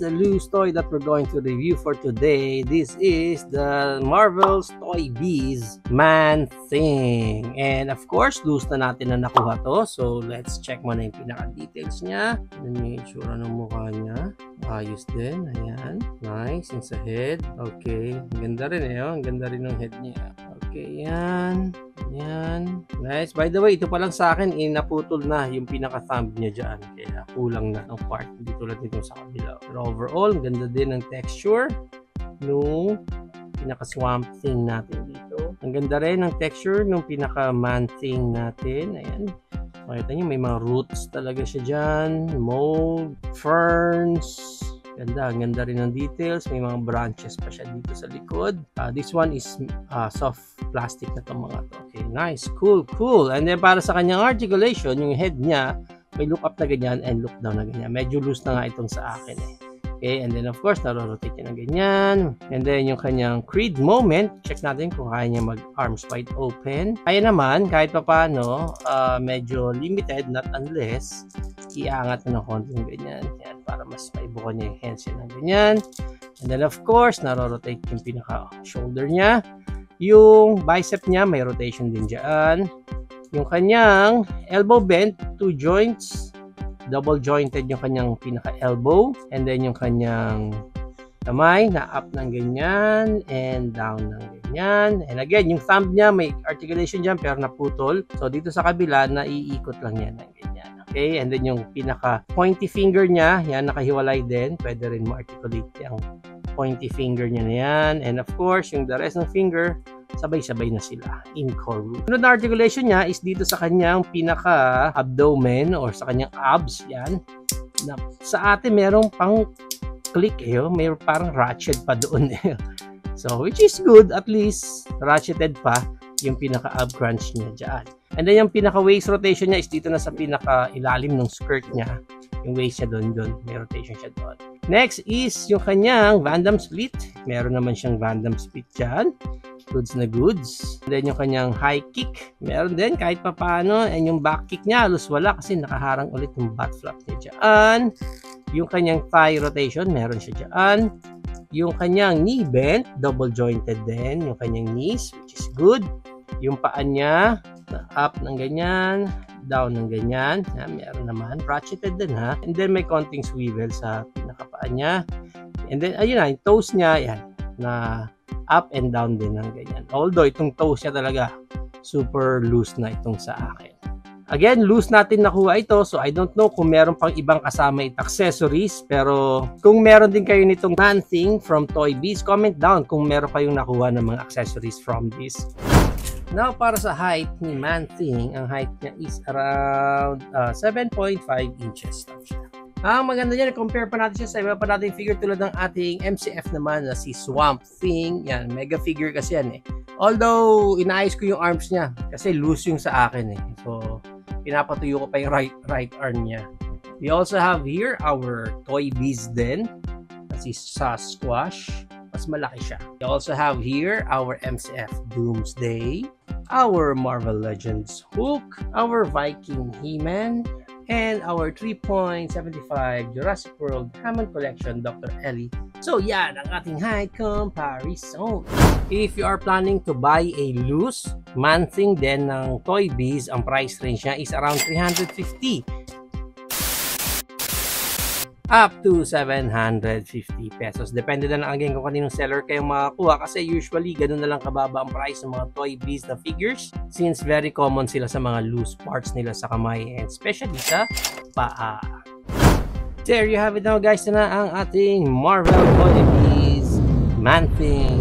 the loose toy that we're going to review for today. This is the Marvel's Toy Biz Man-Thing. And of course, loose na natin na nakuha to. So let's check muna yung pinaka-details niya. Ano yung itsura ng mukha niya. Ayos din. Ayan. Nice. Yung sa head. Okay. Ang ganda rin eh. Ang ganda rin ng head niya. Okay. Yan. Yan. Nice. By the way, ito pa lang sa akin, naputol na yung pinaka-thumb niya dyan. Kaya kulang na ang part. Hindi tulad nito sa kabila. Pero overall, ganda din ang texture nung pinaka-swamp thing natin dito. Ang ganda rin ang texture nung pinaka-man thing natin. Ayan. Makita nyo, may mga roots talaga siya dyan. Mold, ferns. Ganda, ang ganda rin ng details. May mga branches pa siya dito sa likod. This one is soft plastic na itong mga to. Okay, nice. Cool, cool. And then para sa kanyang articulation, yung head niya, may look up na ganyan and look down na ganyan. Medyo loose na nga itong sa akin eh. Okay, and then of course, naro-rotate niya na ganyan. And then yung kanyang creed moment, check natin kung kaya niya mag-arms wide open. Kaya naman, kahit pa paano, medyo limited, not unless, iangat na ng konting ganyan. Yan, para mas maibuka niya yung hands niya na ganyan. And then of course, naro-rotate yung pinaka-shoulder niya. Yung bicep niya, may rotation din dyan. Yung kanyang elbow bend, 2 joints. Double jointed yung kanyang pinaka-elbow. And then yung kanyang kamay na up ng ganyan and down ng ganyan. And again, yung thumb niya may articulation dyan pero naputol. So dito sa kabila, naiikot lang yan ng ganyan. Okay? And then yung pinaka-pointy finger niya, yan nakahiwalay din. Pwede rin ma-articulate yung pointy finger niya na yan. And of course, yung the rest ng finger, sabay-sabay na sila in core root. Sunod na articulation niya is dito sa kanyang pinaka-abdomen or sa kanyang abs. Yan. Na, sa atin, merong pang click eh. May parang ratchet pa doon eh. So, which is good. At least, ratcheted pa yung pinaka-ab crunch niya dyan. And then yung pinaka-waist rotation niya is dito na sa pinaka-ilalim ng skirt niya. Yung waist niya doon. May rotation siya doon. Next is yung kanyang Van Damme split. Meron naman siyang Van Damme split dyan. Goods na goods. And then yung kanyang high kick. Meron din kahit pa paano. And yung back kick niya halos wala kasi nakaharang ulit yung butt flap niya dyan. Yung kanyang thigh rotation. Meron siya dyan. Yung kanyang knee bend. Double jointed din. Yung kanyang knees which is good. Yung paa niya up ng ganyan. Down ng ganyan. Yan, meron naman. Ratcheted din ha. And then may konting swivel sa pinakapaa niya. And then ayun na. Yung toes niya. Yan. Na up and down din ng ganyan. Although itong toes niya talaga super loose na itong sa akin. Again, loose natin nakuha ito. So I don't know kung meron pang ibang kasama accessories. Pero kung meron din kayo nitong Man-Thing from Toy Biz, comment down kung meron kayong nakuha ng mga accessories from this. Now, para sa height ni Man-Thing, ang height niya is around 7.5 inches. Ang maganda niya, compare pa natin siya sa iba pa nating figure tulad ng ating MCF naman na si Swamp Thing. Yan, mega figure kasi yan eh. Although, inaayos ko yung arms niya kasi loose yung sa akin eh. So, pinapatuyo ko pa yung right arm niya. We also have here our Toy Biz din na si Sasquatch. Mas malaki siya. We also have here our MCF Doomsday, our Marvel Legends Hulk, our Viking He-Man, and our 3.75 Jurassic World Hammond Collection Dr. Ellie. So yan ang ating height comparison. If you are planning to buy a loose Man-Thing din ng Toy Biz, ang price range niya is around 350 up to 750 pesos. Depende na again kung kaninong seller kayong makakuha kasi usually ganun na lang kababa ang price ng mga Toy Biz na figures since very common sila sa mga loose parts nila sa kamay and especially sa paa. There you have it now guys, na ang ating Marvel Toy Biz Man-Thing.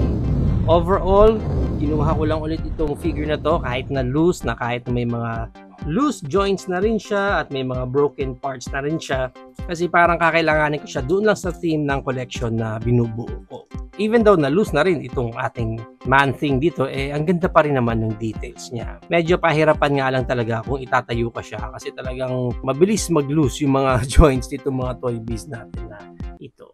Overall, kinuha ko lang ulit itong figure na to kahit na loose na, kahit na may mga loose joints na rin siya at may mga broken parts na rin siya kasi parang kakailanganin ko siya doon lang sa theme ng collection na binubuo ko. Even though na loose na rin itong ating Man-Thing dito, eh ang ganda pa rin naman ng details niya. Medyo pahirapan nga lang talaga kung itatayo ka siya kasi talagang mabilis mag-loose yung mga joints dito mga Toy Biz natin na ito.